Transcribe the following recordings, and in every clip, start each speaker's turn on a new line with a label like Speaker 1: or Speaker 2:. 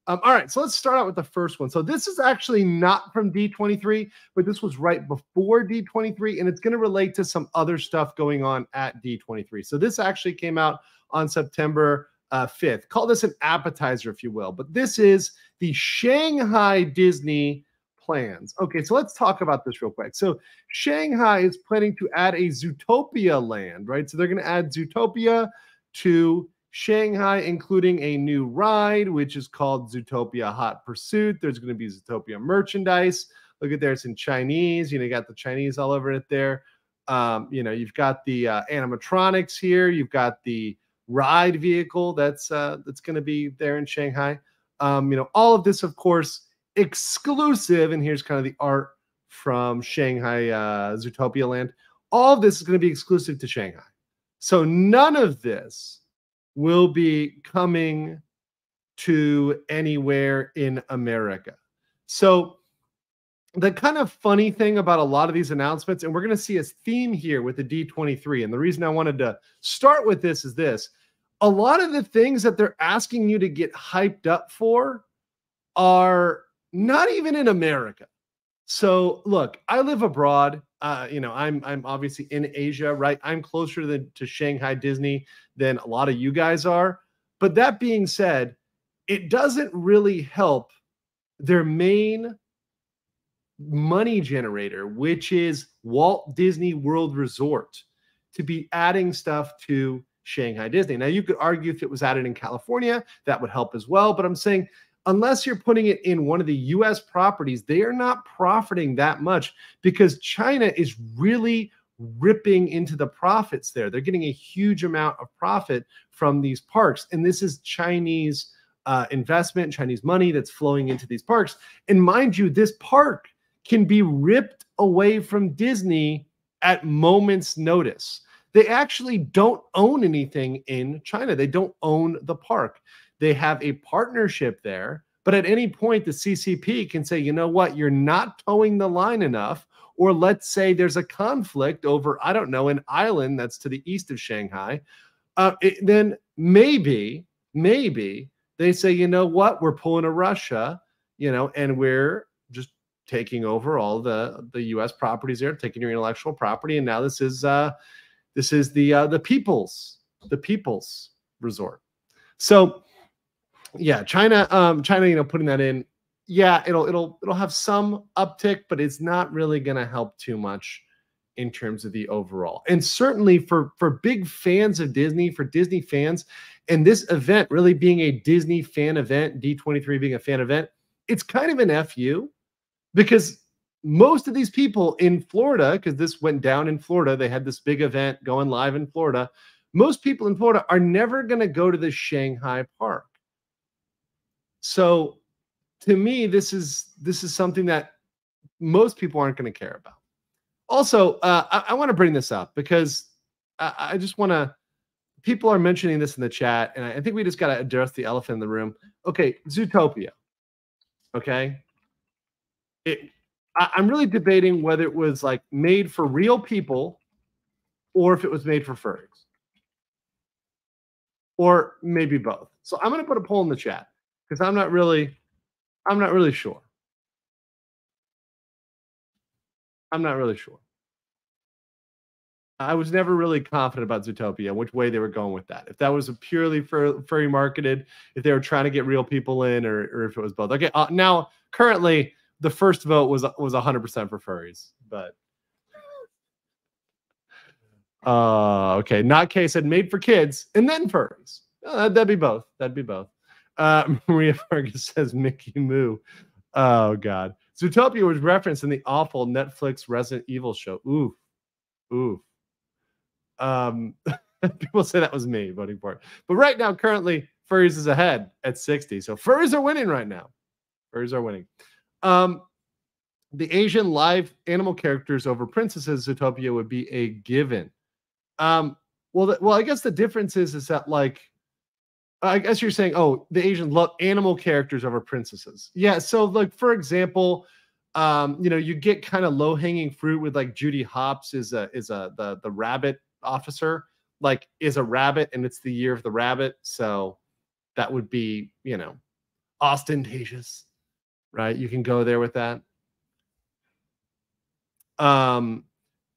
Speaker 1: All right, so let's start out with the first one. So this is actually not from D23, but this was right before D23, and it's going to relate to some other stuff going on at D23. So this actually came out on September 5th. Call this an appetizer, if you will. But this is the Shanghai Disney plans. Okay, so let's talk about this real quick. So Shanghai is planning to add a Zootopia land, right? So they're going to add Zootopia to Shanghai, including a new ride, which is called Zootopia Hot Pursuit. There's going to be Zootopia merchandise. Look at there, it's in Chinese. You got the Chinese all over it there. You've got the animatronics here. You've got the ride vehicle that's going to be there in Shanghai. All of this, of course, exclusive. And here's kind of the art from Shanghai Zootopia Land. All of this is going to be exclusive to Shanghai. So none of this will be coming to anywhere in America. So the kind of funny thing about a lot of these announcements, and we're going to see a theme here with the D23, and the reason I wanted to start with this is this. A lot of the things that they're asking you to get hyped up for are not even in America. So look, I live abroad. I'm obviously in Asia, right? I'm closer to Shanghai Disney than a lot of you guys are. But that being said, it doesn't really help their main money generator, which is Walt Disney World Resort, to be adding stuff to Shanghai Disney. Now, you could argue if it was added in California, that would help as well. But I'm saying, unless you're putting it in one of the U.S. properties, they are not profiting that much because China is really ripping into the profits there. They're getting a huge amount of profit from these parks. And this is Chinese investment, Chinese money that's flowing into these parks. And mind you, this park can be ripped away from Disney at moment's notice. They actually don't own anything in China. They don't own the park. They have a partnership there, but at any point, the CCP can say, you know what, you're not towing the line enough, or let's say there's a conflict over, I don't know, an island that's to the east of Shanghai. Then maybe they say, you know what, we're pulling a Russia, and we're just taking over all the U.S. properties there, taking your intellectual property, and now this is the people's resort. So yeah, China, putting that in, yeah, it'll have some uptick, but it's not really going to help too much in terms of the overall. And certainly for big fans of Disney, for Disney fans, and this event really being a Disney fan event, D23 being a fan event, it's kind of an FU because most of these people in Florida, because this went down in Florida, they had this big event going live in Florida. Most people in Florida are never going to go to the Shanghai park. So to me, this is something that most people aren't going to care about. Also, I want to bring this up because I just want to, people are mentioning this in the chat, and I think we just got to address the elephant in the room. Okay, Zootopia. Okay. I'm really debating whether it was like made for real people or if it was made for furries. Or maybe both. So I'm going to put a poll in the chat because I'm not really sure. I'm not really sure. I was never really confident about Zootopia, which way they were going with that. If that was a purely furry marketed, if they were trying to get real people in, or if it was both. Okay, now currently the first vote was 100% for furries, but okay. Not K said made for kids and then furries. That'd be both. That'd be both. Maria Vargas says Mickey Moo. Oh God. Zootopia was referenced in the awful Netflix Resident Evil show. Ooh. People say that was me voting for it. But right now, currently, furries is ahead at 60. So furries are winning right now. Furries are winning. The Asian live animal characters over princesses, Zootopia would be a given. Well, I guess the difference is that, like, I guess you're saying, oh, the Asians love animal characters over princesses. Yeah. So, like, for example, you get kind of low hanging fruit with like Judy Hopps is the rabbit officer, like is a rabbit, and it's the year of the rabbit. So that would be, ostentatious, right? You can go there with that.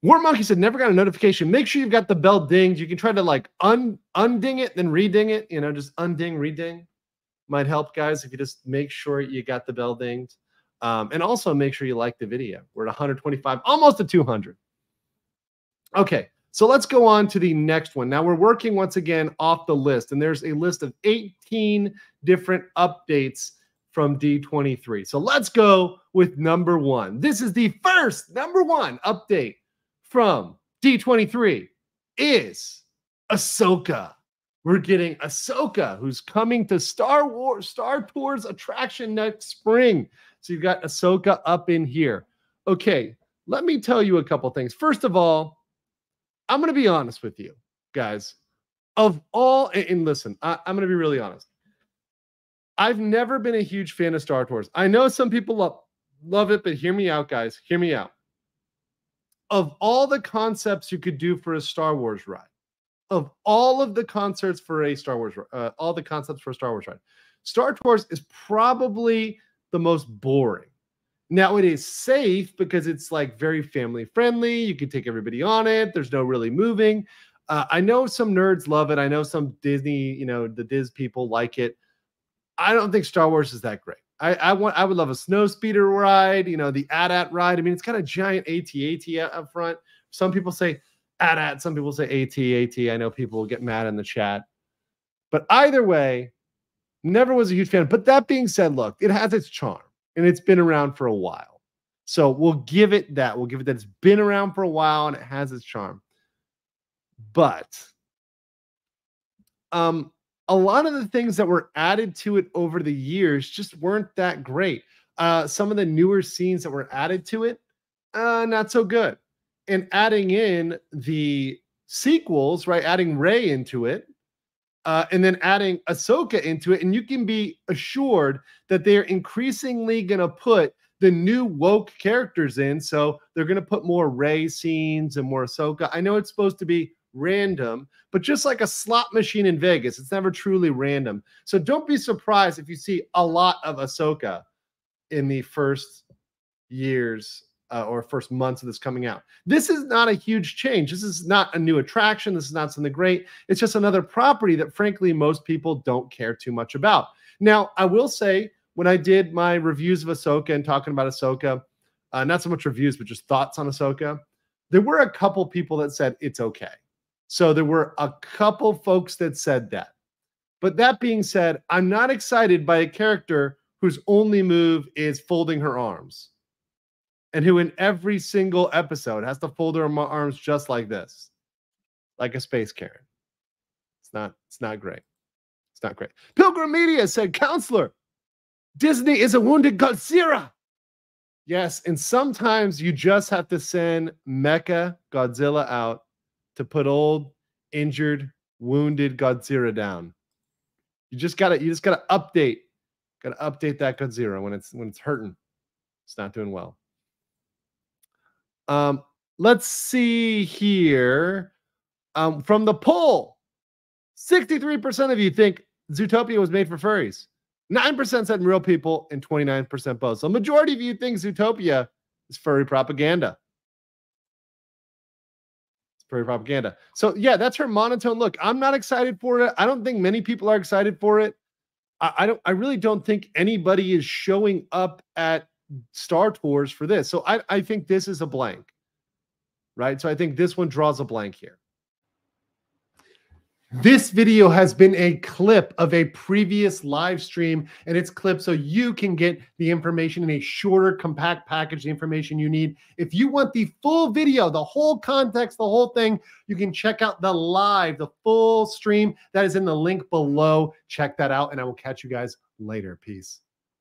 Speaker 1: War Monkey said, never got a notification. Make sure you've got the bell dinged. You can try to like unding it, then reding it, just unding, reding might help, guys, if you just make sure you got the bell dinged. And also make sure you like the video. We're at 125, almost at 200. Okay, so let's go on to the next one. Now we're working once again off the list, and there's a list of 18 different updates from D23. So let's go with number one. This is the first number one update from D23 is Ahsoka. We're getting Ahsoka, who's coming to Star Tours attraction next spring. So you've got Ahsoka up in here. Okay, let me tell you a couple things. First of all, I'm going to be honest with you, guys. Of all, and listen, I'm going to be really honest. I've never been a huge fan of Star Tours. I know some people love it, but hear me out, guys. Hear me out. Of all the concepts you could do for a Star Wars ride, of all of the concepts for a Star Wars ride, Star Tours is probably the most boring. Now it is safe because it's like very family friendly. You can take everybody on it. There's no really moving. I know some nerds love it. I know some Disney, the Diz people like it. I don't think Star Wars is that great. I would love a snow speeder ride, the AT-AT ride. I mean, it's got a giant AT-AT up front. Some people say AT-AT, some people say AT-AT. I know people will get mad in the chat. But either way, never was a huge fan. But that being said, look, it has its charm, and it's been around for a while. So we'll give it that. We'll give it that it's been around for a while, and it has its charm. But a lot of the things that were added to it over the years just weren't that great. Some of the newer scenes that were added to it, not so good. And adding in the sequels, right? Adding Rey into it, and then adding Ahsoka into it, and you can be assured that they're increasingly going to put the new woke characters in. So they're going to put more Rey scenes and more Ahsoka. I know it's supposed to be random, but just like a slot machine in Vegas, it's never truly random. So don't be surprised if you see a lot of Ahsoka in the first years or first months of this coming out. This is not a huge change. This is not a new attraction. This is not something great. It's just another property that frankly most people don't care too much about. Now, I will say when I did my reviews of Ahsoka and talking about Ahsoka, not so much reviews, but just thoughts on Ahsoka, there were a couple people that said it's okay. So there were a couple folks that said that. But that being said, I'm not excited by a character whose only move is folding her arms, and who in every single episode has to fold her arms just like this, like a space Karen. It's not great. It's not great. Pilgrim Media said, Counselor, Disney is a wounded Godzilla. Yes, and sometimes you just have to send Mecha Godzilla out to put old, injured, wounded Godzilla down. You just gotta update that Godzilla when it's hurting. It's not doing well. Let's see here. From the poll, 63% of you think Zootopia was made for furries. 9% said real people, and 29% both. So majority of you think Zootopia is furry propaganda. Furry propaganda. So yeah, that's her monotone look. I'm not excited for it. I don't think many people are excited for it. I really don't think anybody is showing up at Star Tours for this. So I think this is a blank, right? So I think this one draws a blank here. This video has been a clip of a previous live stream, and it's clipped so you can get the information in a shorter, compact package, the information you need. If you want the full video, the whole context, the whole thing, you can check out the full stream. That is in the link below. Check that out, and I will catch you guys later. Peace.